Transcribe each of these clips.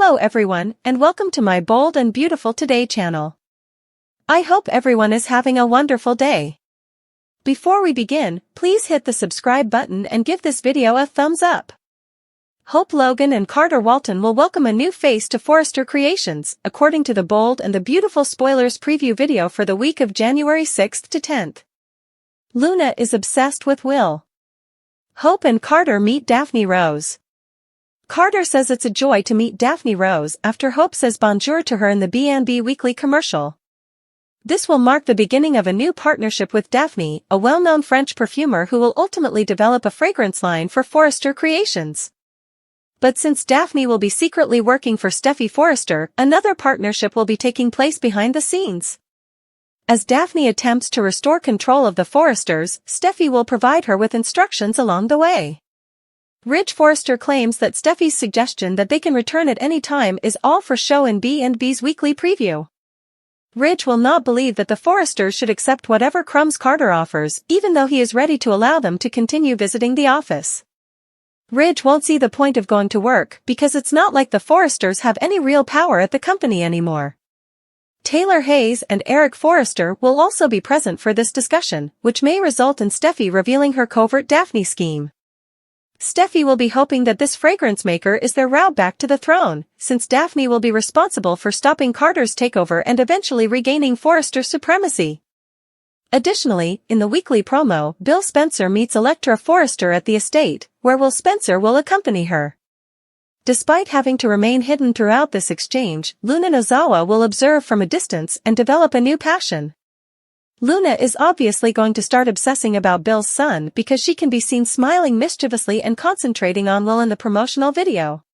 Hello everyone, and welcome to my Bold and Beautiful Today channel. I hope everyone is having a wonderful day. Before we begin, please hit the subscribe button and give this video a thumbs up. Hope Logan and Carter Walton will welcome a new face to Forrester Creations, according to the Bold and the Beautiful spoilers preview video for the week of January 6th to 10th. Luna is obsessed with Will. Hope and Carter meet Daphne Rose. Carter says it's a joy to meet Daphne Rose after Hope says bonjour to her in the B&B Weekly commercial. This will mark the beginning of a new partnership with Daphne, a well-known French perfumer who will ultimately develop a fragrance line for Forrester Creations. But since Daphne will be secretly working for Steffy Forrester, another partnership will be taking place behind the scenes. As Daphne attempts to restore control of the Forresters, Steffy will provide her with instructions along the way. Ridge Forrester claims that Steffy's suggestion that they can return at any time is all for show in B&B's weekly preview. Ridge will not believe that the Forresters should accept whatever crumbs Carter offers, even though he is ready to allow them to continue visiting the office. Ridge won't see the point of going to work because it's not like the Forresters have any real power at the company anymore. Taylor Hayes and Eric Forrester will also be present for this discussion, which may result in Steffy revealing her covert Daphne scheme. Steffy will be hoping that this fragrance maker is their route back to the throne, since Daphne will be responsible for stopping Carter's takeover and eventually regaining Forrester's supremacy. Additionally, in the weekly promo, Bill Spencer meets Electra Forrester at the estate, where Will Spencer will accompany her. Despite having to remain hidden throughout this exchange, Luna Nozawa will observe from a distance and develop a new passion. Luna is obviously going to start obsessing about Bill's son because she can be seen smiling mischievously and concentrating on Will in the promotional video.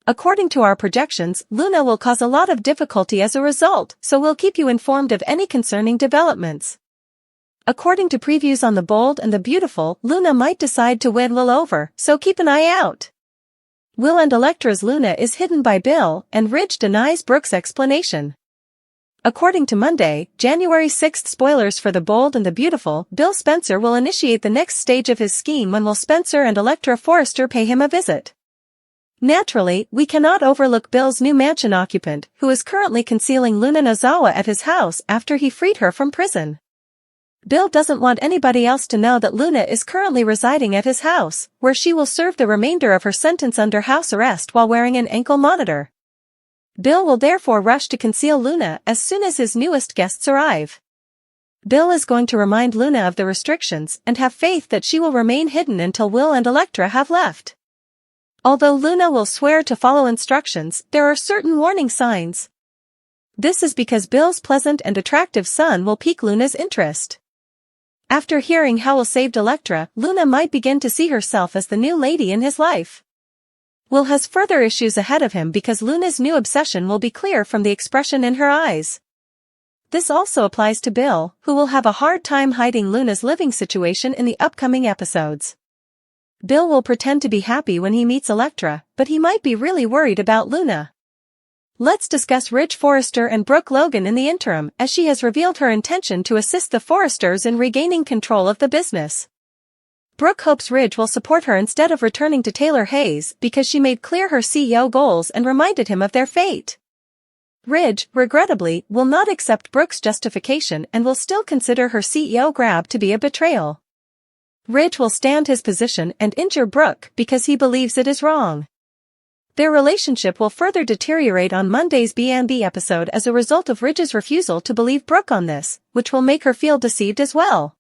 According to our projections, Luna will cause a lot of difficulty as a result, so we'll keep you informed of any concerning developments. According to previews on The Bold and the Beautiful, Luna might decide to win Will over, so keep an eye out. Will and Electra's Luna is hidden by Bill, and Ridge denies Brooke's explanation. According to Monday, January 6th spoilers for The Bold and the Beautiful, Bill Spencer will initiate the next stage of his scheme when Will Spencer and Electra Forrester pay him a visit. Naturally, we cannot overlook Bill's new mansion occupant, who is currently concealing Luna Nozawa at his house after he freed her from prison. Bill doesn't want anybody else to know that Luna is currently residing at his house, where she will serve the remainder of her sentence under house arrest while wearing an ankle monitor. Bill will therefore rush to conceal Luna as soon as his newest guests arrive. Bill is going to remind Luna of the restrictions and have faith that she will remain hidden until Will and Electra have left. Although Luna will swear to follow instructions, there are certain warning signs. This is because Bill's pleasant and attractive son will pique Luna's interest. After hearing how Will saved Electra, Luna might begin to see herself as the new lady in his life. Will has further issues ahead of him because Luna's new obsession will be clear from the expression in her eyes. This also applies to Bill, who will have a hard time hiding Luna's living situation in the upcoming episodes. Bill will pretend to be happy when he meets Electra, but he might be really worried about Luna. Let's discuss Ridge Forrester and Brooke Logan in the interim, as she has revealed her intention to assist the Forresters in regaining control of the business. Brooke hopes Ridge will support her instead of returning to Taylor Hayes because she made clear her CEO goals and reminded him of their fate. Ridge, regrettably, will not accept Brooke's justification and will still consider her CEO grab to be a betrayal. Ridge will stand his position and injure Brooke because he believes it is wrong. Their relationship will further deteriorate on Monday's B&B episode as a result of Ridge's refusal to believe Brooke on this, which will make her feel deceived as well.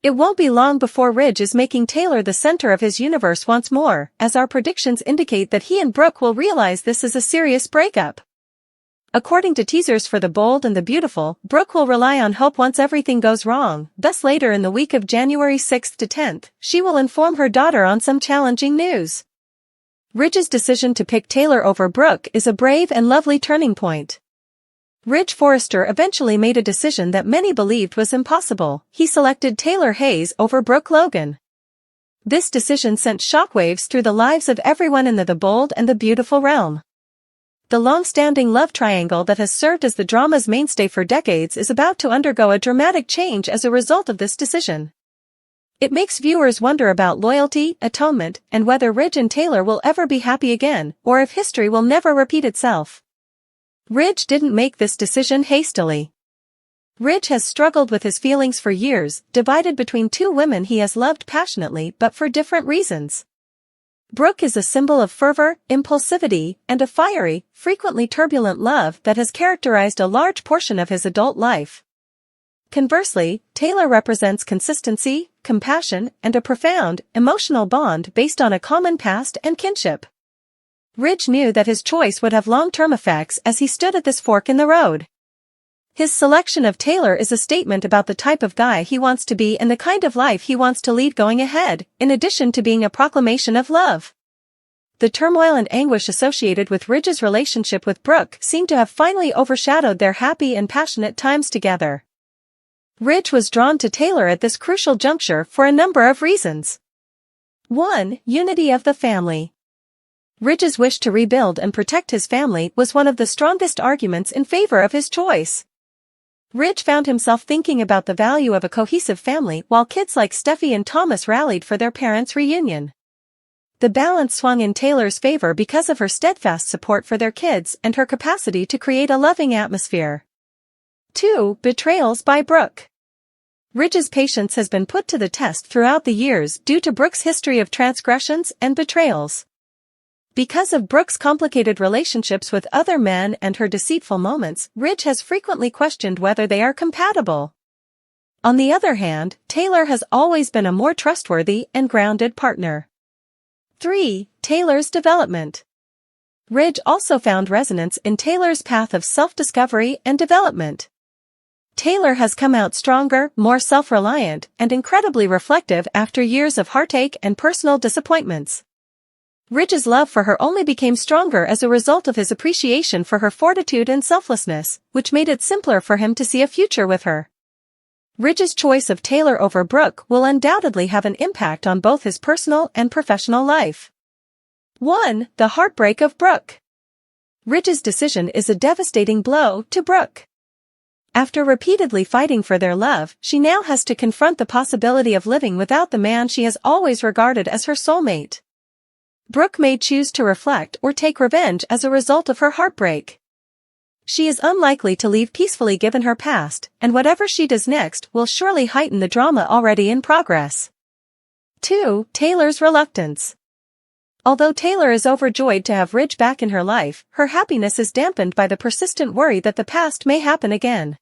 It won't be long before Ridge is making Taylor the center of his universe once more, as our predictions indicate that he and Brooke will realize this is a serious breakup. According to teasers for The Bold and the Beautiful, Brooke will rely on Hope once everything goes wrong, thus later in the week of January 6th to 10th, she will inform her daughter on some challenging news. Ridge's decision to pick Taylor over Brooke is a brave and lovely turning point. Ridge Forrester eventually made a decision that many believed was impossible. He selected Taylor Hayes over Brooke Logan. This decision sent shockwaves through the lives of everyone in the Bold and the Beautiful realm. The long-standing love triangle that has served as the drama's mainstay for decades is about to undergo a dramatic change as a result of this decision. It makes viewers wonder about loyalty, atonement, and whether Ridge and Taylor will ever be happy again, or if history will never repeat itself. Ridge didn't make this decision hastily. Ridge has struggled with his feelings for years, divided between two women he has loved passionately but for different reasons. Brooke is a symbol of fervor, impulsivity, and a fiery, frequently turbulent love that has characterized a large portion of his adult life. Conversely, Taylor represents consistency, compassion, and a profound, emotional bond based on a common past and kinship. Ridge knew that his choice would have long-term effects as he stood at this fork in the road. His selection of Taylor is a statement about the type of guy he wants to be and the kind of life he wants to lead going ahead, in addition to being a proclamation of love. The turmoil and anguish associated with Ridge's relationship with Brooke seem to have finally overshadowed their happy and passionate times together. Ridge was drawn to Taylor at this crucial juncture for a number of reasons. 1. Unity of the family. Ridge's wish to rebuild and protect his family was one of the strongest arguments in favor of his choice. Ridge found himself thinking about the value of a cohesive family while kids like Steffi and Thomas rallied for their parents' reunion. The balance swung in Taylor's favor because of her steadfast support for their kids and her capacity to create a loving atmosphere. 2. Betrayals by Brooke. Ridge's patience has been put to the test throughout the years due to Brooke's history of transgressions and betrayals. Because of Brooke's complicated relationships with other men and her deceitful moments, Ridge has frequently questioned whether they are compatible. On the other hand, Taylor has always been a more trustworthy and grounded partner. 3. Taylor's development. Ridge also found resonance in Taylor's path of self-discovery and development. Taylor has come out stronger, more self-reliant, and incredibly reflective after years of heartache and personal disappointments. Ridge's love for her only became stronger as a result of his appreciation for her fortitude and selflessness, which made it simpler for him to see a future with her. Ridge's choice of Taylor over Brooke will undoubtedly have an impact on both his personal and professional life. 1. The heartbreak of Brooke. Ridge's decision is a devastating blow to Brooke. After repeatedly fighting for their love, she now has to confront the possibility of living without the man she has always regarded as her soulmate. Brooke may choose to reflect or take revenge as a result of her heartbreak. She is unlikely to leave peacefully given her past, and whatever she does next will surely heighten the drama already in progress. 2. Taylor's reluctance. Although Taylor is overjoyed to have Ridge back in her life, her happiness is dampened by the persistent worry that the past may happen again.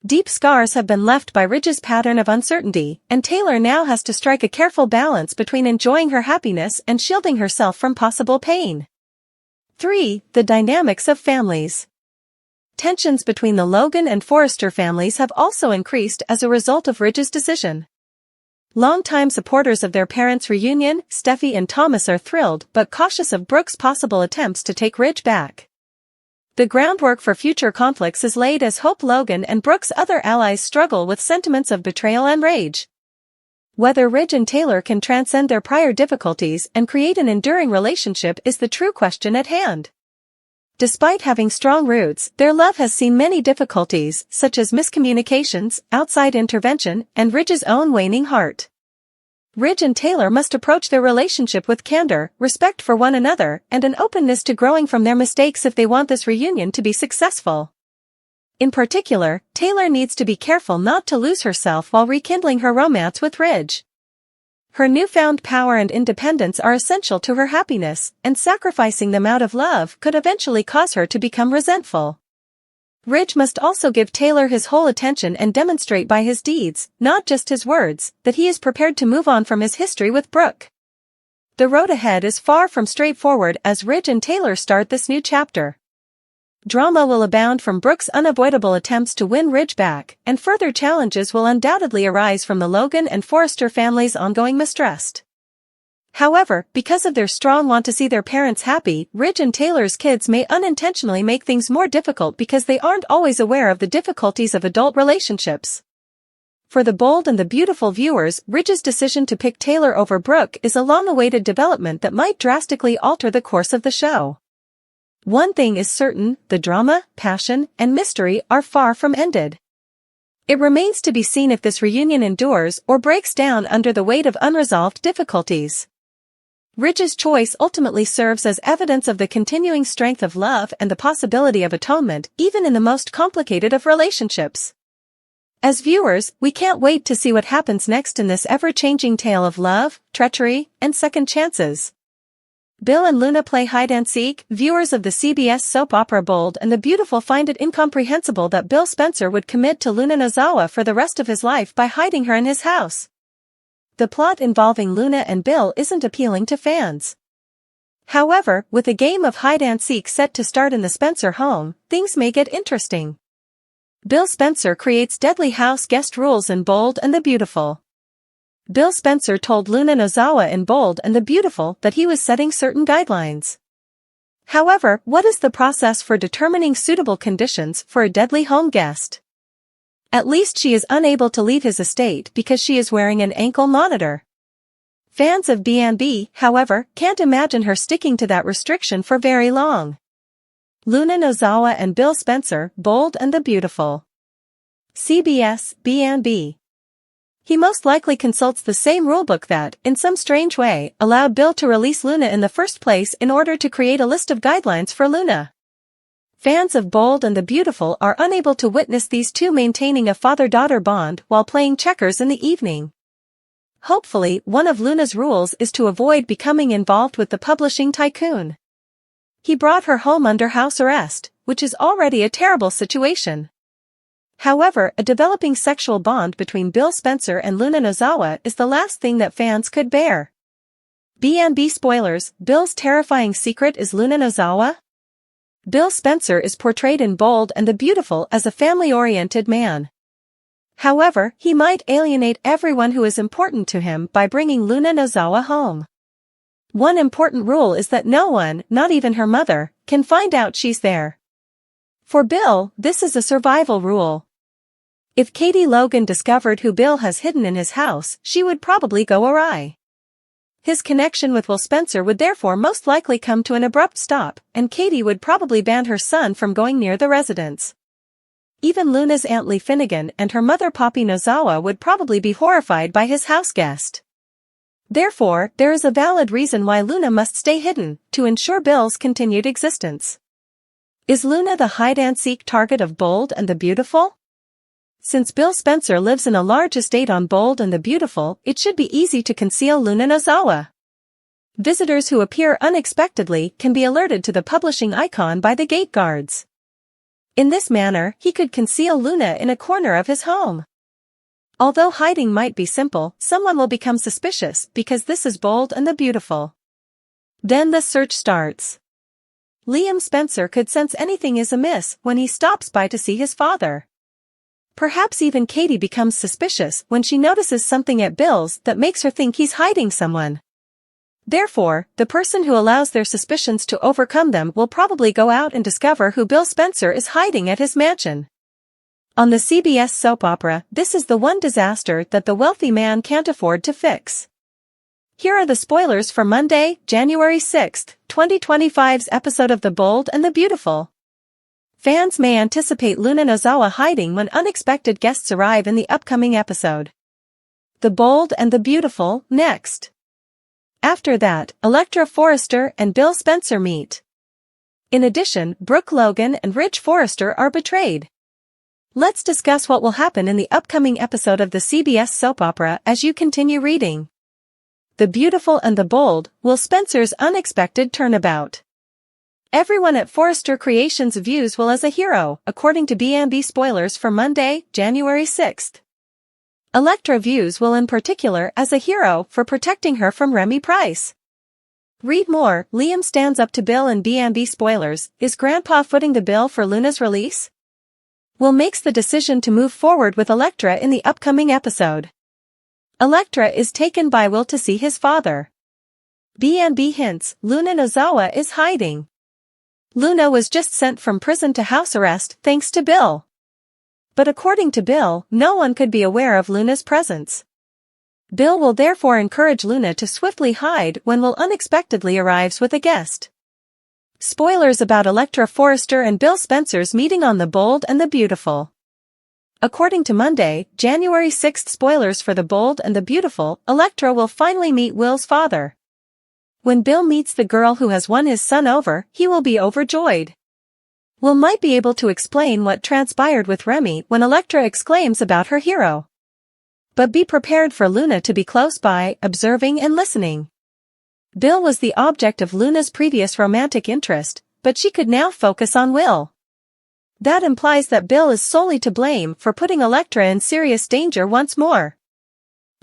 Deep scars have been left by Ridge's pattern of uncertainty, and Taylor now has to strike a careful balance between enjoying her happiness and shielding herself from possible pain. 3. The dynamics of families. Tensions between the Logan and Forrester families have also increased as a result of Ridge's decision. Longtime supporters of their parents' reunion, Steffi and Thomas are thrilled but cautious of Brooke's possible attempts to take Ridge back. The groundwork for future conflicts is laid as Hope Logan and Brooke's other allies struggle with sentiments of betrayal and rage. Whether Ridge and Taylor can transcend their prior difficulties and create an enduring relationship is the true question at hand. Despite having strong roots, their love has seen many difficulties, such as miscommunications, outside intervention, and Ridge's own waning heart. Ridge and Taylor must approach their relationship with candor, respect for one another, and an openness to growing from their mistakes if they want this reunion to be successful. In particular, Taylor needs to be careful not to lose herself while rekindling her romance with Ridge. Her newfound power and independence are essential to her happiness, and sacrificing them out of love could eventually cause her to become resentful. Ridge must also give Taylor his whole attention and demonstrate by his deeds, not just his words, that he is prepared to move on from his history with Brooke. The road ahead is far from straightforward as Ridge and Taylor start this new chapter. Drama will abound from Brooke's unavoidable attempts to win Ridge back, and further challenges will undoubtedly arise from the Logan and Forrester families' ongoing mistrust. However, because of their strong want to see their parents happy, Ridge and Taylor's kids may unintentionally make things more difficult because they aren't always aware of the difficulties of adult relationships. For the bold and the beautiful viewers, Ridge's decision to pick Taylor over Brooke is a long-awaited development that might drastically alter the course of the show. One thing is certain, the drama, passion, and mystery are far from ended. It remains to be seen if this reunion endures or breaks down under the weight of unresolved difficulties. Ridge's choice ultimately serves as evidence of the continuing strength of love and the possibility of atonement even in the most complicated of relationships. As viewers, we can't wait to see what happens next in this ever-changing tale of love, treachery, and second chances. Bill and Luna play hide-and-seek. Viewers of the CBS soap opera Bold and the Beautiful find it incomprehensible that Bill Spencer would commit to Luna Nozawa for the rest of his life by hiding her in his house. The plot involving Luna and Bill isn't appealing to fans. However, with a game of hide-and-seek set to start in the Spencer home, things may get interesting. Bill Spencer creates deadly house guest rules in Bold and the Beautiful. Bill Spencer told Luna Nozawa in Bold and the Beautiful that he was setting certain guidelines. However, what is the process for determining suitable conditions for a deadly home guest? At least she is unable to leave his estate because she is wearing an ankle monitor. Fans of B&B, however, can't imagine her sticking to that restriction for very long. Luna Nozawa and Bill Spencer, Bold and the Beautiful. CBS, B&B. He most likely consults the same rulebook that, in some strange way, allowed Bill to release Luna in the first place in order to create a list of guidelines for Luna. Fans of Bold and the Beautiful are unable to witness these two maintaining a father-daughter bond while playing checkers in the evening. Hopefully, one of Luna's rules is to avoid becoming involved with the publishing tycoon. He brought her home under house arrest, which is already a terrible situation. However, a developing sexual bond between Bill Spencer and Luna Nozawa is the last thing that fans could bear. B&B spoilers, Bill's terrifying secret is Luna Nozawa? Bill Spencer is portrayed in Bold and the Beautiful as a family-oriented man. However, he might alienate everyone who is important to him by bringing Luna Nozawa home. One important rule is that no one, not even her mother, can find out she's there. For Bill, this is a survival rule. If Katie Logan discovered who Bill has hidden in his house, she would probably go awry. His connection with Will Spencer would therefore most likely come to an abrupt stop, and Katie would probably ban her son from going near the residence. Even Luna's Aunt Lee Finnegan and her mother Poppy Nozawa would probably be horrified by his house guest. Therefore, there is a valid reason why Luna must stay hidden, to ensure Bill's continued existence. Is Luna the hide-and-seek target of Bold and the Beautiful? Since Bill Spencer lives in a large estate on Bold and the Beautiful, it should be easy to conceal Luna Nozawa. Visitors who appear unexpectedly can be alerted to the publishing icon by the gate guards. In this manner, he could conceal Luna in a corner of his home. Although hiding might be simple, someone will become suspicious because this is Bold and the Beautiful. Then the search starts. Liam Spencer could sense anything is amiss when he stops by to see his father. Perhaps even Katie becomes suspicious when she notices something at Bill's that makes her think he's hiding someone. Therefore, the person who allows their suspicions to overcome them will probably go out and discover who Bill Spencer is hiding at his mansion. On the CBS soap opera, this is the one disaster that the wealthy man can't afford to fix. Here are the spoilers for Monday, January 6, 2025's episode of The Bold and the Beautiful. Fans may anticipate Luna Nozawa hiding when unexpected guests arrive in the upcoming episode. The Bold and the Beautiful, next. After that, Electra Forrester and Bill Spencer meet. In addition, Brooke Logan and Ridge Forrester are betrayed. Let's discuss what will happen in the upcoming episode of the CBS soap opera as you continue reading. The Beautiful and the Bold, Will Spencer's unexpected turnabout. Everyone at Forrester Creations views Will as a hero, according to B&B spoilers for Monday, January 6. Electra views Will in particular as a hero for protecting her from Remy Price. Read more. Liam stands up to Bill in B&B spoilers. Is Grandpa footing the bill for Luna's release? Will makes the decision to move forward with Electra in the upcoming episode. Electra is taken by Will to see his father. B&B hints Luna Nozawa is hiding. Luna was just sent from prison to house arrest thanks to Bill. But according to Bill, no one could be aware of Luna's presence. Bill will therefore encourage Luna to swiftly hide when Will unexpectedly arrives with a guest. Spoilers about Electra Forrester and Bill Spencer's meeting on The Bold and the Beautiful. according to Monday, January 6th spoilers for The Bold and the Beautiful, Elektra will finally meet Will's father. When Bill meets the girl who has won his son over, he will be overjoyed. Will might be able to explain what transpired with Remy when Elektra exclaims about her hero. But be prepared for Luna to be close by, observing and listening. Bill was the object of Luna's previous romantic interest, but she could now focus on Will. That implies that Bill is solely to blame for putting Elektra in serious danger once more.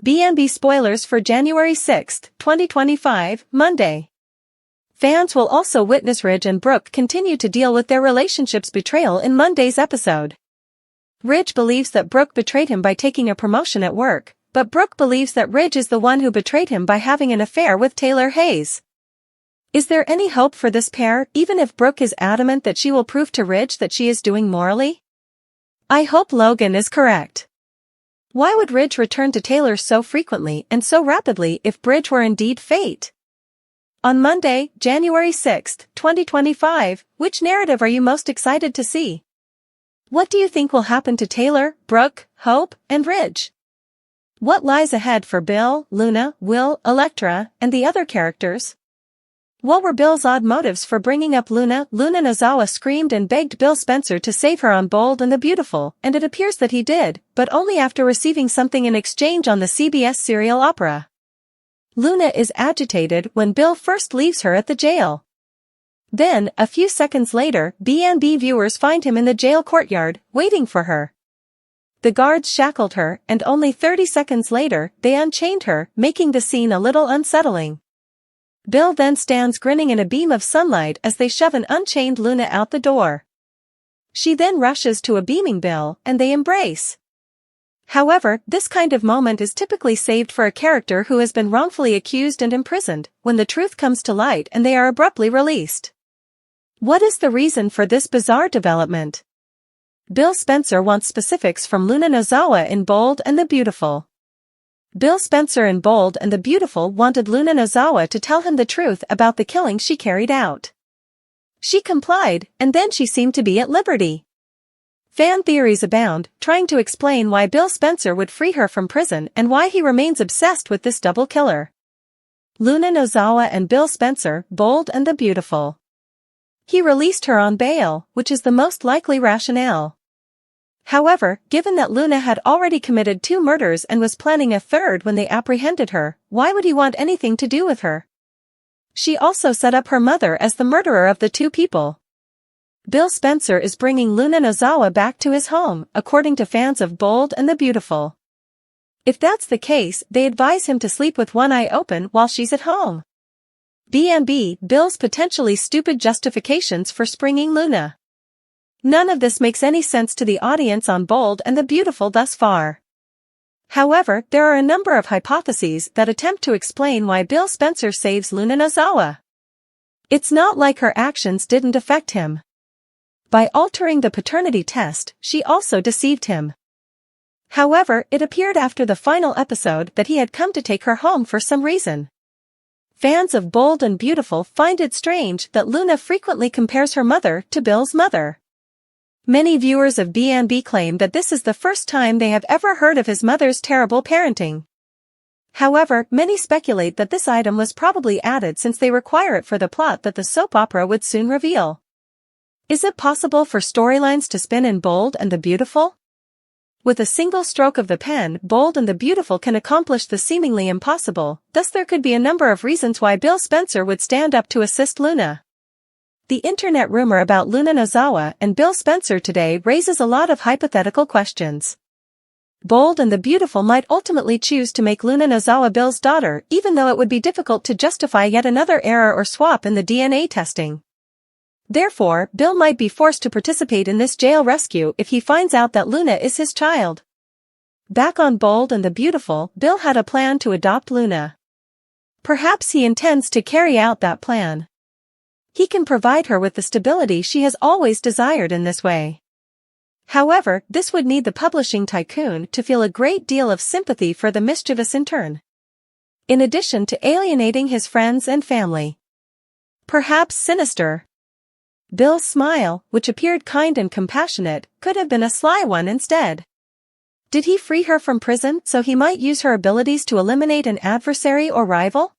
B&B spoilers for January 6, 2025, Monday. Fans will also witness Ridge and Brooke continue to deal with their relationship's betrayal in Monday's episode. Ridge believes that Brooke betrayed him by taking a promotion at work, but Brooke believes that Ridge is the one who betrayed him by having an affair with Taylor Hayes. Is there any hope for this pair, even if Brooke is adamant that she will prove to Ridge that she is doing morally? I hope Logan is correct. Why would Ridge return to Taylor so frequently and so rapidly if Bridge were indeed fate? On Monday, January 6, 2025, which narrative are you most excited to see? What do you think will happen to Taylor, Brooke, Hope, and Ridge? What lies ahead for Bill, Luna, Will, Elektra, and the other characters? What were Bill's odd motives for bringing up Luna? Luna Nozawa screamed and begged Bill Spencer to save her on Bold and the Beautiful, and it appears that he did, but only after receiving something in exchange on the CBS serial opera. Luna is agitated when Bill first leaves her at the jail. Then, a few seconds later, B&B viewers find him in the jail courtyard, waiting for her. The guards shackled her, and only 30 seconds later, they unchained her, making the scene a little unsettling. Bill then stands grinning in a beam of sunlight as they shove an unchained Luna out the door. She then rushes to a beaming Bill, and they embrace. However, this kind of moment is typically saved for a character who has been wrongfully accused and imprisoned, when the truth comes to light and they are abruptly released. What is the reason for this bizarre development? Bill Spencer wants specifics from Luna Nozawa in Bold and the Beautiful. Bill Spencer in Bold and the Beautiful wanted Luna Nozawa to tell him the truth about the killing she carried out. She complied, and then she seemed to be at liberty. Fan theories abound, trying to explain why Bill Spencer would free her from prison and why he remains obsessed with this double killer. Luna Nozawa and Bill Spencer, Bold and the Beautiful. He released her on bail, which is the most likely rationale. However, given that Luna had already committed 2 murders and was planning a third when they apprehended her, why would he want anything to do with her? She also set up her mother as the murderer of the 2 people. Bill Spencer is bringing Luna Nozawa back to his home, according to fans of Bold and the Beautiful. If that's the case, they advise him to sleep with one eye open while she's at home. B&B, Bill's potentially stupid justifications for springing Luna. None of this makes any sense to the audience on Bold and the Beautiful thus far. However, there are a number of hypotheses that attempt to explain why Bill Spencer saves Luna Nozawa. It's not like her actions didn't affect him. By altering the paternity test, she also deceived him. However, it appeared after the final episode that he had come to take her home for some reason. Fans of Bold and Beautiful find it strange that Luna frequently compares her mother to Bill's mother. Many viewers of B&B claim that this is the first time they have ever heard of his mother's terrible parenting. However, many speculate that this item was probably added since they require it for the plot that the soap opera would soon reveal. Is it possible for storylines to spin in Bold and the Beautiful? With a single stroke of the pen, Bold and the Beautiful can accomplish the seemingly impossible, thus there could be a number of reasons why Bill Spencer would stand up to assist Luna. The internet rumor about Luna Nozawa and Bill Spencer today raises a lot of hypothetical questions. Bold and the Beautiful might ultimately choose to make Luna Nozawa Bill's daughter, even though it would be difficult to justify yet another error or swap in the DNA testing. Therefore, Bill might be forced to participate in this jail rescue if he finds out that Luna is his child. Back on Bold and the Beautiful, Bill had a plan to adopt Luna. Perhaps he intends to carry out that plan. He can provide her with the stability she has always desired in this way. However, this would need the publishing tycoon to feel a great deal of sympathy for the mischievous intern, in addition to alienating his friends and family. Perhaps sinister. Bill's smile, which appeared kind and compassionate, could have been a sly one instead. Did he free her from prison so he might use her abilities to eliminate an adversary or rival?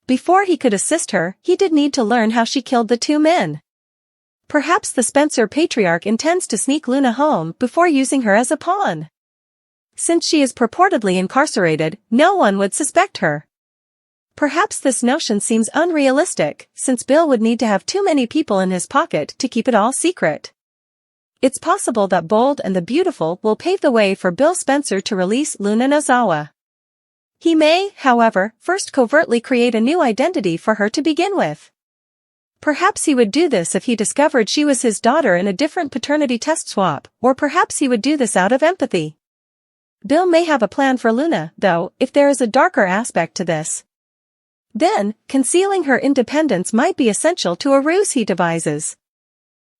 Before he could assist her, he did need to learn how she killed the two men. Perhaps the Spencer patriarch intends to sneak Luna home before using her as a pawn. Since she is purportedly incarcerated, no one would suspect her. Perhaps this notion seems unrealistic, since Bill would need to have too many people in his pocket to keep it all secret. It's possible that Bold and the Beautiful will pave the way for Bill Spencer to release Luna Nozawa. He may, however, first covertly create a new identity for her to begin with. Perhaps he would do this if he discovered she was his daughter in a different paternity test swap, or perhaps he would do this out of empathy. Bill may have a plan for Luna, though, if there is a darker aspect to this. Then, concealing her independence might be essential to a ruse he devises.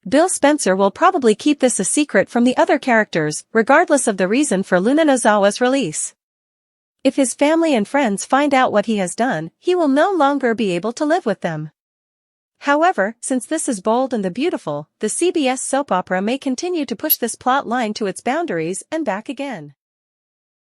Bill Spencer will probably keep this a secret from the other characters, regardless of the reason for Luna Nozawa's release. If his family and friends find out what he has done, he will no longer be able to live with them. However, since this is Bold and the Beautiful, the CBS soap opera may continue to push this plot line to its boundaries and back again.